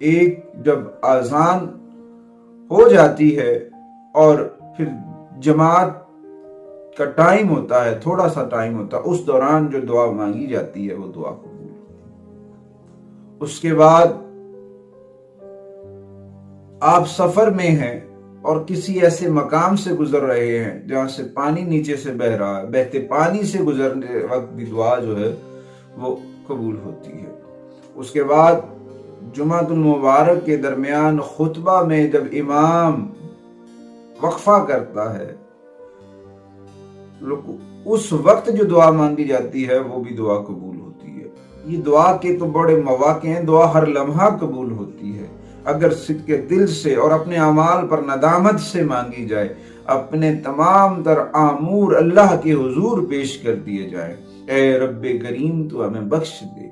ایک جب آذان ہو جاتی ہے اور پھر جماعت کا ٹائم ہوتا ہے، تھوڑا سا ٹائم ہوتا ہے، اس دوران جو دعا مانگی جاتی ہے وہ دعا قبول ہوتی ہے۔ اس کے بعد آپ سفر میں ہیں اور کسی ایسے مقام سے گزر رہے ہیں جہاں سے پانی نیچے سے بہہ رہا ہے، بہتے پانی سے گزرنے وقت بھی دعا جو ہے وہ قبول ہوتی ہے۔ اس کے بعد جمعۃ المبارک کے درمیان خطبہ میں جب امام وقفہ کرتا ہے، اس وقت جو دعا مانگی جاتی ہے وہ بھی دعا قبول ہوتی ہے۔ یہ دعا کے تو بڑے مواقع ہیں، دعا ہر لمحہ قبول ہوتی ہے اگر صدق دل سے اور اپنے اعمال پر ندامت سے مانگی جائے، اپنے تمام تر امور اللہ کے حضور پیش کر دیے جائیں۔ اے رب کریم تو ہمیں بخش دے،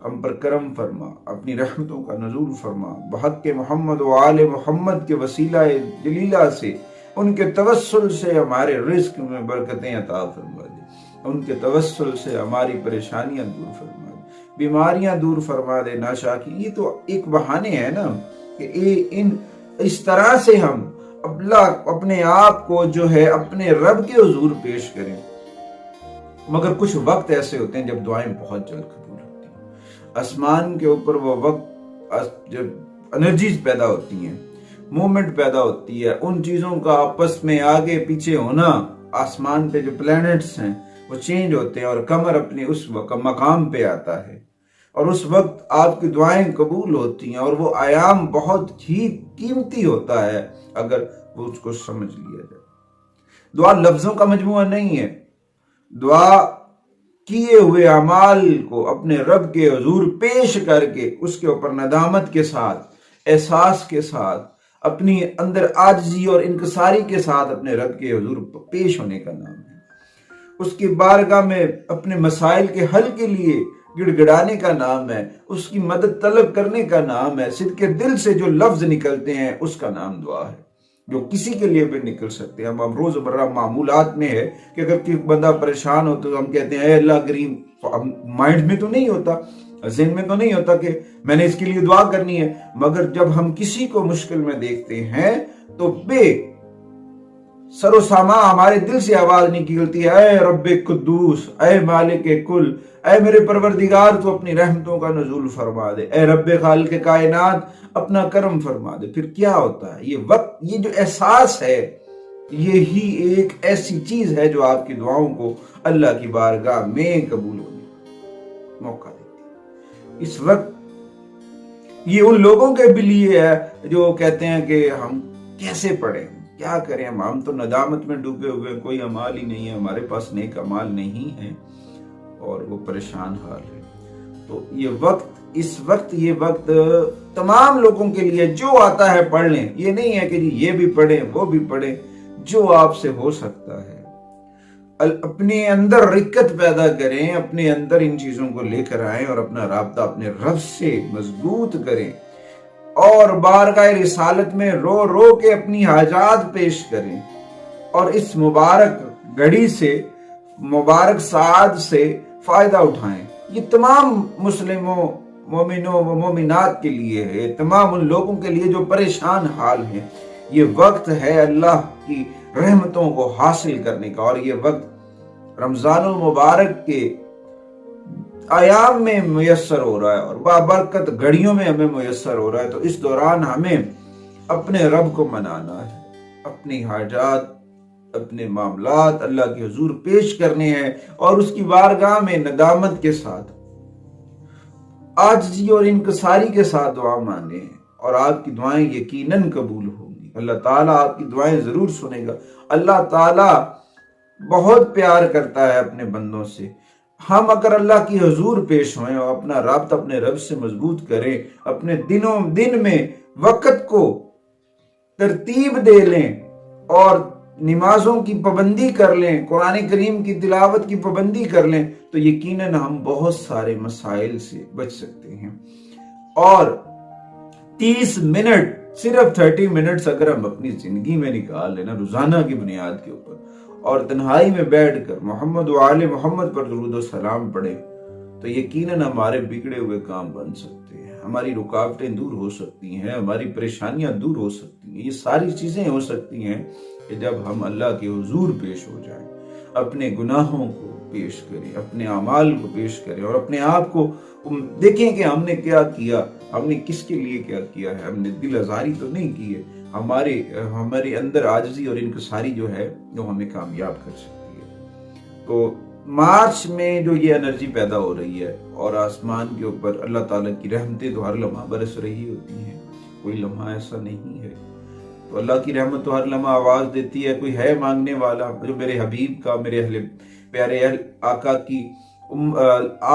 ہم پر کرم فرما، اپنی رحمتوں کا نزول فرما، بحق محمد و آل محمد کے وسیلہ جلیلہ سے، ان کے توسل سے ہمارے رزق میں برکتیں عطا فرما دے، ان کے توسل سے ہماری پریشانیاں دور فرما دے، بیماریاں دور فرما دے۔ ناشاکی یہ تو ایک بہانے ہیں نا کہ اس طرح سے ہم اپنے آپ کو جو ہے اپنے رب کے حضور پیش کریں۔ مگر کچھ وقت ایسے ہوتے ہیں جب دعائیں بہت جلد قبول ہوتی ہیں۔ آسمان کے اوپر وہ وقت جب انرجیز پیدا ہوتی ہیں، مومنٹ پیدا ہوتی ہے، ان چیزوں کا آپس میں آگے پیچھے ہونا، آسمان پہ جو پلینٹس ہیں وہ چینج ہوتے ہیں اور قمر اپنے اس مقام پہ آتا ہے، اور اس وقت آپ کی دعائیں قبول ہوتی ہیں، اور وہ ایام بہت ہی قیمتی ہوتا ہے اگر وہ اس کو سمجھ لیا جائے۔ دعا لفظوں کا مجموعہ نہیں ہے، دعا کیے ہوئے اعمال کو اپنے رب کے حضور پیش کر کے اس کے اوپر ندامت کے ساتھ، احساس کے ساتھ، اپنی اندر عاجزی اور انکساری کے ساتھ اپنے رب کے حضور پیش ہونے کا نام ہے۔ اس کی بارگاہ میں اپنے مسائل کے حل کے لیے گڑ گڑانے کا نام ہے، اس کی مدد طلب کرنے کا نام ہے۔ صدق دل سے جو لفظ نکلتے ہیں اس کا نام دعا ہے، جو کسی کے لیے بھی نکل سکتے ہیں۔ ہم روز مرہ معمولات میں ہے کہ اگر کوئی بندہ پریشان ہو تو ہم کہتے ہیں اے اللہ کریم، مائنڈ میں تو نہیں ہوتا، ذہن میں تو نہیں ہوتا کہ میں نے اس کے لیے دعا کرنی ہے، مگر جب ہم کسی کو مشکل میں دیکھتے ہیں تو بے سر و ساما ہمارے دل سے آواز نکلتی ہے، اے رب قدوس، اے مالک کل، اے میرے پروردگار تو اپنی رحمتوں کا نزول فرما دے، اے رب خالق کائنات اپنا کرم فرما دے۔ پھر کیا ہوتا ہے؟ یہ وقت، یہ جو احساس ہے، یہی ایک ایسی چیز ہے جو آپ کی دعاؤں کو اللہ کی بارگاہ میں قبول ہونے کا موقع دیتی ہے۔ اس وقت یہ ان لوگوں کے بھی لیے ہے جو کہتے ہیں کہ ہم کیسے پڑھیں، کیا کریں، ہم تو ندامت میں ڈوبے ہوئے، کوئی اعمال ہی نہیں ہے، ہمارے پاس نیک اعمال نہیں ہے، اور وہ پریشان حال ہے۔ تو اس وقت یہ وقت تمام لوگوں کے لیے جو آتا ہے پڑھ لیں، یہ نہیں ہے کہ جی یہ بھی پڑھیں وہ بھی پڑھیں، جو آپ سے ہو سکتا ہے اپنے اندر رکت پیدا کریں، اپنے اندر ان چیزوں کو لے کر آئیں اور اپنا رابطہ اپنے رب سے مضبوط کریں، اور بارگاہ رسالت میں رو رو کے اپنی حاجات پیش کریں، اور اس مبارک گھڑی سے، مبارک ساعت سے فائدہ اٹھائیں۔ یہ تمام مسلموں، مومنوں و مومنات کے لیے ہے، تمام ان لوگوں کے لیے جو پریشان حال ہیں۔ یہ وقت ہے اللہ کی رحمتوں کو حاصل کرنے کا، اور یہ وقت رمضان المبارک کے ایام میں میسر ہو رہا ہے اور بابرکت گھڑیوں میں ہمیں میسر ہو رہا ہے۔ تو اس دوران ہمیں اپنے رب کو منانا ہے، اپنی حاجات، اپنے معاملات اللہ کے حضور پیش کرنے ہیں، اور اس کی بارگاہ میں ندامت کے ساتھ، عاجزی اور انکساری کے ساتھ دعا مانگنے ہیں، اور آپ کی دعائیں یقیناً قبول ہوں گی۔ اللہ تعالیٰ آپ کی دعائیں ضرور سنے گا۔ اللہ تعالیٰ بہت پیار کرتا ہے اپنے بندوں سے۔ ہم اگر اللہ کی حضور پیش ہوئیں اور اپنا رابطہ اپنے رب سے مضبوط کریں، اپنے دن میں وقت کو ترتیب دے لیں اور نمازوں کی پابندی کر لیں، قرآن کریم کی تلاوت کی پابندی کر لیں، تو یقیناً ہم بہت سارے مسائل سے بچ سکتے ہیں۔ اور 30 منٹ، صرف 30 منٹس اگر ہم اپنی زندگی میں نکال لینا روزانہ کی بنیاد کے اوپر، اور تنہائی میں بیٹھ کر محمد و آل محمد پر درود و سلام پڑھے، تو یقیناً ہمارے بگڑے ہوئے کام بن سکتے ہیں، ہماری رکاوٹیں دور ہو سکتی ہیں، ہماری پریشانیاں دور ہو سکتی ہیں، یہ ساری چیزیں ہو سکتی ہیں کہ جب ہم اللہ کے حضور پیش ہو جائیں، اپنے گناہوں کو پیش کریں، اپنے اعمال کو پیش کریں اور اپنے آپ کو دیکھیں کہ ہم نے کیا کیا، ہم نے کس کے لیے کیا کیا ہے، ہم نے دل آزاری تو نہیں کی ہے، ہمارے اندر عاجزی اور انکساری جو ہے وہ ہمیں کامیاب کر سکتی ہے۔ تو مارچ میں جو یہ انرجی پیدا ہو رہی ہے اور آسمان کے اوپر اللہ تعالیٰ کی رحمتیں تو ہر لمحہ برس رہی ہوتی ہیں، کوئی لمحہ ایسا نہیں ہے، تو اللہ کی رحمت تو ہر لمحہ آواز دیتی ہے، کوئی ہے مانگنے والا جو میرے حبیب کا، میرے پیارے آقا کی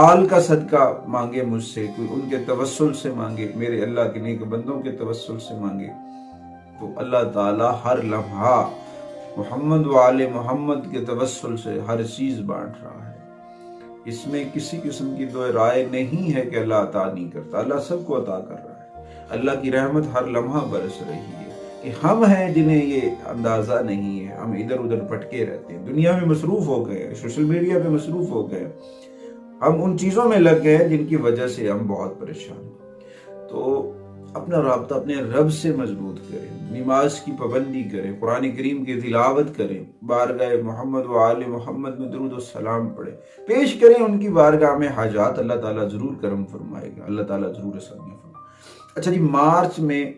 آل کا صدقہ مانگے مجھ سے، کوئی ان کے توسل سے مانگے، میرے اللہ کے نیک بندوں کے توسل سے مانگے، تو اللہ تعالیٰ ہر لمحہ محمد و آل محمد کے توسل سے ہر چیز بانٹ رہا ہے۔ اس میں کسی قسم کی دو رائے نہیں ہے کہ اللہ عطا نہیں کرتا، اللہ سب کو عطا کر رہا ہے، اللہ کی رحمت ہر لمحہ برس رہی ہے، کہ ہم ہیں جنہیں یہ اندازہ نہیں ہے، ہم ادھر ادھر بھٹکے رہتے ہیں، دنیا میں مصروف ہو گئے ہیں، سوشل میڈیا پہ مصروف ہو گئے ہیں، ہم ان چیزوں میں لگ گئے ہیں جن کی وجہ سے ہم بہت پریشان ہیں۔ تو اپنا رابطہ اپنے رب سے مضبوط کریں، نماز کی پابندی کریں، قرآن کریم کی تلاوت کریں، بارگاہ محمد و آل محمد میں درود و سلام پڑھیں، پیش کریں ان کی بارگاہ میں حاجات، اللہ تعالیٰ ضرور کرم فرمائے گا، اللہ تعالیٰ ضرور آسانی فرمائے۔ اچھا جی، مارچ میں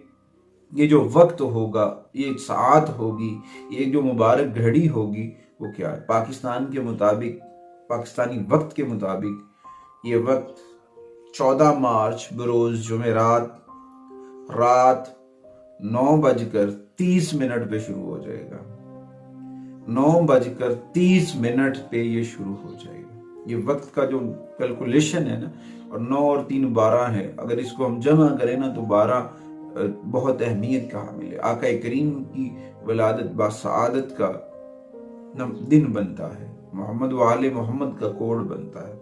یہ جو وقت ہوگا، یہ ایک ساعت ہوگی، یہ جو مبارک گھڑی ہوگی، وہ کیا ہے؟ پاکستان کے مطابق، پاکستانی وقت کے مطابق یہ وقت 14 مارچ بروز جمعرات رات 9:30 پہ شروع ہو جائے گا، 9:30 پہ یہ شروع ہو جائے گا۔ یہ وقت کا جو کیلکولیشن ہے نا، اور 9 اور 3 12 ہے، اگر اس کو ہم جمع کریں نا تو 12 بہت اہمیت کا حامل ہے۔ آقا کریم کی ولادت باسعادت کا دن بنتا ہے، محمد و آل محمد کا کوڈ بنتا ہے،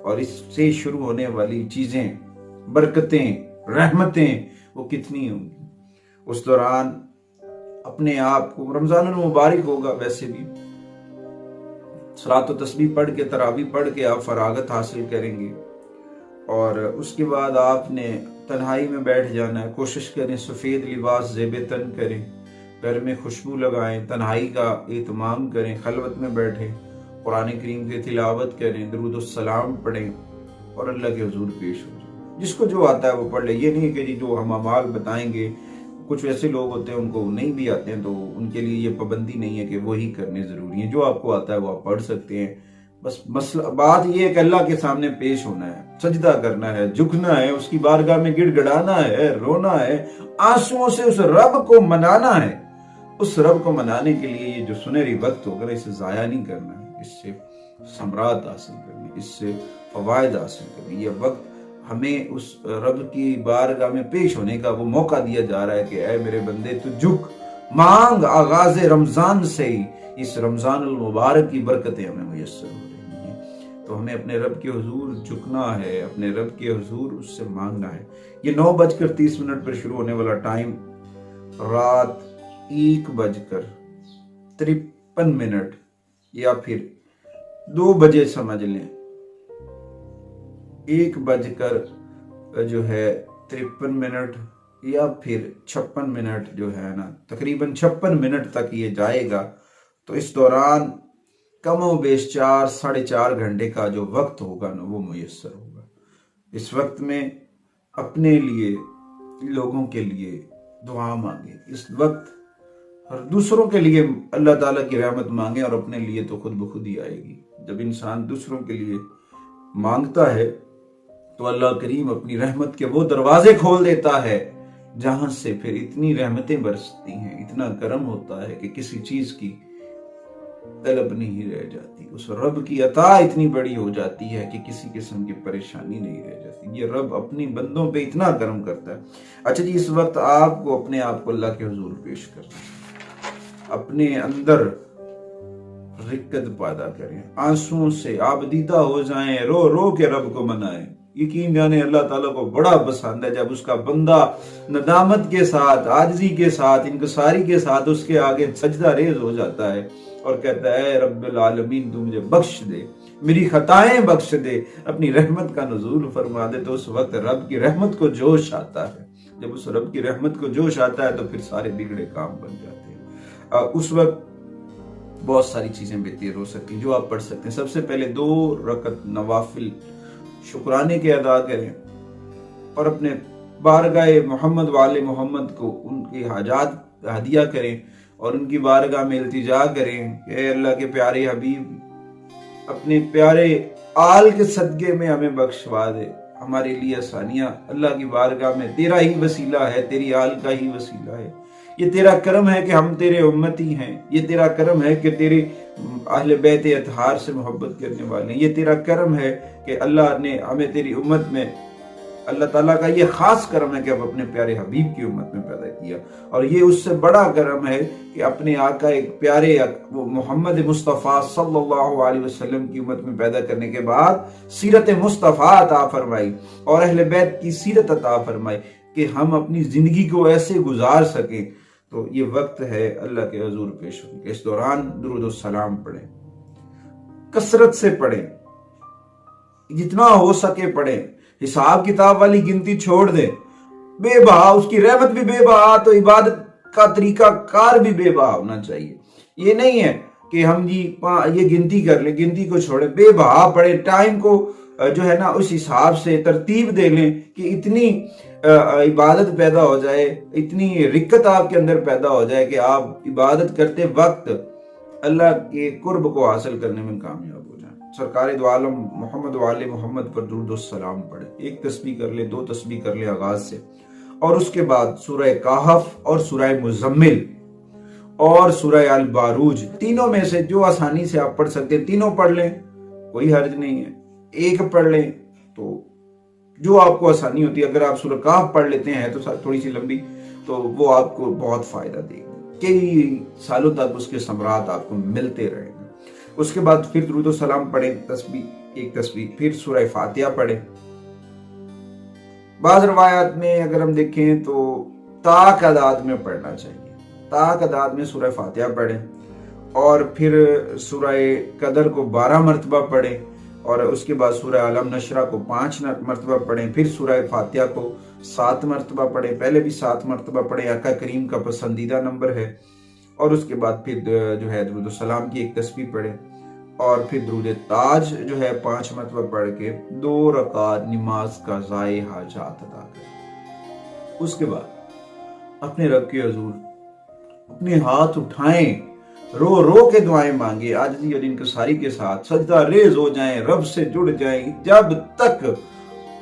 اور اس سے شروع ہونے والی چیزیں، برکتیں، رحمتیں وہ کتنی ہوں گی۔ اس دوران اپنے آپ کو، رمضان المبارک ہوگا ویسے بھی، صلاۃ و تسبیح پڑھ کے، تراویح پڑھ کے آپ فراغت حاصل کریں گے، اور اس کے بعد آپ نے تنہائی میں بیٹھ جانا ہے۔ کوشش کریں سفید لباس زیب تن کریں، گھر میں خوشبو لگائیں، تنہائی کا اہتمام کریں، خلوت میں بیٹھیں، قرآن کریم کی تلاوت کریں، درود السلام پڑھیں اور اللہ کے حضور پیش ہو جائیں۔ جس کو جو آتا ہے وہ پڑھ لے، یہ نہیں کہ جو ہم اعمال بتائیں گے، کچھ ایسے لوگ ہوتے ہیں ان کو نہیں بھی آتے ہیں تو ان کے لیے یہ پابندی نہیں ہے کہ وہی کرنے ضروری ہیں، جو آپ کو آتا ہے وہ آپ پڑھ سکتے ہیں۔ بس مسئلہ بات یہ ہے کہ اللہ کے سامنے پیش ہونا ہے، سجدہ کرنا ہے، جھکنا ہے، اس کی بارگاہ میں گڑ گڑانا ہے، رونا ہے، آنسوؤں سے اس رب کو منانا ہے۔ اس رب کو منانے کے لیے یہ جو سنہری وقت ہوگا اسے ضائع نہیں کرنا ہے، اس سے ثمرات حاصل کرنی، اس سے فوائد حاصل کرنی۔ یہ وقت ہمیں اس رب کی بارگاہ میں پیش ہونے کا وہ موقع دیا جا رہا ہے کہ اے میرے بندے تو جھک، مانگ، آغاز رمضان سے ہی اس رمضان المبارک کی برکتیں ہمیں میسر ہو رہی ہیں۔ تو ہمیں اپنے رب کے حضور جھکنا ہے، اپنے رب کے حضور اس سے مانگنا ہے۔ یہ 9:30 پر شروع ہونے والا ٹائم رات 1:53 یا پھر 2 بجے سمجھ لیں، 1:53 یا پھر 56 جو ہے نا، تقریباً 56 تک یہ جائے گا۔ تو اس دوران کم و بیش 4-4.5 گھنٹے کا جو وقت ہوگا نا وہ میسر ہوگا۔ اس وقت میں اپنے لیے، لوگوں کے لیے دعا مانگیں، اس وقت اور دوسروں کے لیے اللہ تعالیٰ کی رحمت مانگیں، اور اپنے لیے تو خود بخود ہی آئے گی۔ جب انسان دوسروں کے لیے مانگتا ہے تو اللہ کریم اپنی رحمت کے وہ دروازے کھول دیتا ہے جہاں سے پھر اتنی رحمتیں برستی ہیں، اتنا کرم ہوتا ہے کہ کسی چیز کی طلب نہیں رہ جاتی۔ اس رب کی عطا اتنی بڑی ہو جاتی ہے کہ کسی قسم کی پریشانی نہیں رہ جاتی۔ یہ رب اپنی بندوں پہ اتنا کرم کرتا ہے۔ اچھا جی، اس وقت آپ کو اپنے آپ کو اللہ کے حضور پیش کرنا ہے، اپنے اندر رقت پیدا کریں، آنسوؤں سے آبدیدہ ہو جائیں، رو رو کے رب کو منائیں۔ یقین جانے اللہ تعالیٰ کو بڑا پسند ہے جب اس کا بندہ ندامت کے ساتھ، عاجزی کے ساتھ، انکساری کے ساتھ اس کے آگے سجدہ ریز ہو جاتا ہے اور کہتا ہے اے رب العالمین تو مجھے بخش دے، میری خطائیں بخش دے، اپنی رحمت کا نزول فرما دے۔ تو اس وقت رب کی رحمت کو جوش آتا ہے۔ جب اس رب کی رحمت کو جوش آتا ہے تو پھر سارے بگڑے کام بن جاتے ہیں۔ اس وقت بہت ساری چیزیں بہتر ہو سکتی ہیں جو آپ پڑھ سکتے ہیں۔ سب سے پہلے 2 رکعت نوافل شکرانے کے ادا کریں اور اپنے بارگاہ محمد والے محمد کو ان کی حاجات ہدیہ کریں اور ان کی بارگاہ میں التجا کریں کہ اے اللہ کے پیارے حبیب، اپنے پیارے آل کے صدقے میں ہمیں بخشوا دے، ہمارے لیے آسانیاں اللہ کی بارگاہ میں تیرا ہی وسیلہ ہے، تیری آل کا ہی وسیلہ ہے۔ یہ تیرا کرم ہے کہ ہم تیرے امتی ہیں، یہ تیرا کرم ہے کہ تیرے اہل بیت اطہار سے محبت کرنے والے ہیں، یہ تیرا کرم ہے کہ اللہ نے ہمیں تیری امت میں، اللہ تعالیٰ کا یہ خاص کرم ہے کہ اب اپنے پیارے حبیب کی امت میں پیدا کیا، اور یہ اس سے بڑا کرم ہے کہ اپنے آقا ایک پیارے وہ محمد مصطفیٰ صلی اللہ علیہ وسلم کی امت میں پیدا کرنے کے بعد سیرت مصطفیٰ عطا فرمائی اور اہل بیت کی سیرت عطا فرمائی کہ ہم اپنی زندگی کو ایسے گزار سکیں۔ تو یہ وقت ہے اللہ کے حضور پیش ہونے کے، اس دوران درود و سلام پڑھیں، کثرت سے پڑھیں، جتنا ہو سکے پڑھیں، حساب کتاب والی گنتی چھوڑ دیں، بے بہا، اس کی رحمت بھی بے بہا تو عبادت کا طریقہ کار بھی بے بہا ہونا چاہیے۔ یہ نہیں ہے کہ ہم یہ گنتی کر لیں، گنتی کو چھوڑیں، بے بہا پڑھیں، ٹائم کو جو ہے نا اس حساب سے ترتیب دے لیں کہ اتنی عبادت پیدا ہو جائے، اتنی رکت آپ کے اندر پیدا ہو جائے کہ آپ عبادت کرتے وقت اللہ کے قرب کو حاصل کرنے میں کامیاب ہو جائیں۔ سرکار دو عالم محمد وآل محمد پر درود و سلام پڑھیں، 1 تسبیح کر لیں، 2 تسبیح کر لیں آغاز سے، اور اس کے بعد سورہ کہف اور سورہ مزمل اور سورہ الباروج، تینوں میں سے جو آسانی سے آپ پڑھ سکتے ہیں تینوں پڑھ لیں، کوئی حرج نہیں ہے۔ 1 پڑھ لیں تو جو آپ کو آسانی ہوتی ہے، اگر آپ سورہ کہف پڑھ لیتے ہیں تو تھوڑی سی لمبی، تو وہ آپ کو بہت فائدہ دے گی، کئی سالوں تک اس کے ثمرات آپ کو ملتے رہیں گے۔ اس کے بعد پھر درود و سلام پڑھیں، 1 تسبیح، پھر سورہ فاتحہ پڑھیں۔ بعض روایات میں اگر ہم دیکھیں تو طاق عداد میں پڑھنا چاہیے، طاق عداد میں سورہ فاتحہ پڑھیں، اور پھر سورہ قدر کو 12 مرتبہ پڑھیں، اور اس کے بعد سورہ علم نشرہ کو 5 مرتبہ پڑھیں، پھر سورہ فاتحہ کو 7 مرتبہ پڑھیں، پہلے بھی 7 مرتبہ پڑھیں، آقا کریم کا پسندیدہ نمبر ہے۔ اور اس کے بعد پھر جو ہے درود السلام کی 1 تسبیح پڑھیں، اور پھر درود تاج جو ہے 5 مرتبہ پڑھ کے 2 رکعت نماز قضائے حاجات ادا کریں۔ اس کے بعد اپنے رب کے حضور اپنے ہاتھ اٹھائیں، رو رو کے دعائیں مانگے، عاجزی اور انکساری کے ساتھ سجدہ ریز ہو جائیں، رب سے جڑ جائیں، جب تک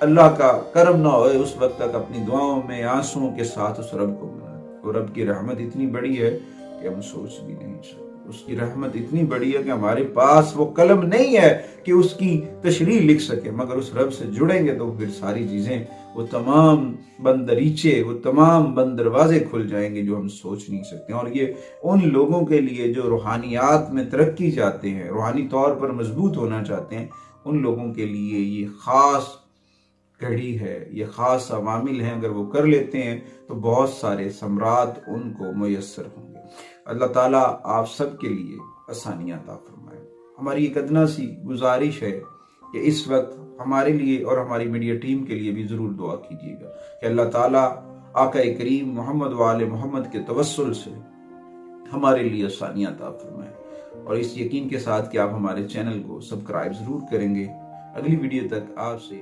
اللہ کا کرم نہ ہوئے اس وقت تک اپنی دعاؤں میں آنسوؤں کے ساتھ اس رب کو منائیں۔ اور رب کی رحمت اتنی بڑی ہے کہ ہم سوچ بھی نہیں سکتے، اس کی رحمت اتنی بڑی ہے کہ ہمارے پاس وہ قلم نہیں ہے کہ اس کی تشریح لکھ سکے، مگر اس رب سے جڑیں گے تو پھر ساری چیزیں، وہ تمام بند دریچے، وہ تمام بند دروازے کھل جائیں گے جو ہم سوچ نہیں سکتے۔ اور یہ ان لوگوں کے لیے جو روحانیات میں ترقی چاہتے ہیں، روحانی طور پر مضبوط ہونا چاہتے ہیں، ان لوگوں کے لیے یہ خاص گھڑی ہے، یہ خاص عوامل ہیں، اگر وہ کر لیتے ہیں تو بہت سارے ثمرات ان کو میسر ہوں گے۔ اللہ تعالیٰ آپ سب کے لیے آسانیاں عطا فرمائے۔ ہماری ایک ادنا سی گزارش ہے کہ اس وقت ہمارے لیے اور ہماری میڈیا ٹیم کے لیے بھی ضرور دعا کیجیے گا کہ اللہ تعالیٰ آقا کریم محمد وآل محمد کے توسل سے ہمارے لیے آسانیاں عطا فرمائے، اور اس یقین کے ساتھ کہ آپ ہمارے چینل کو سبسکرائب ضرور کریں گے۔ اگلی ویڈیو تک آپ سے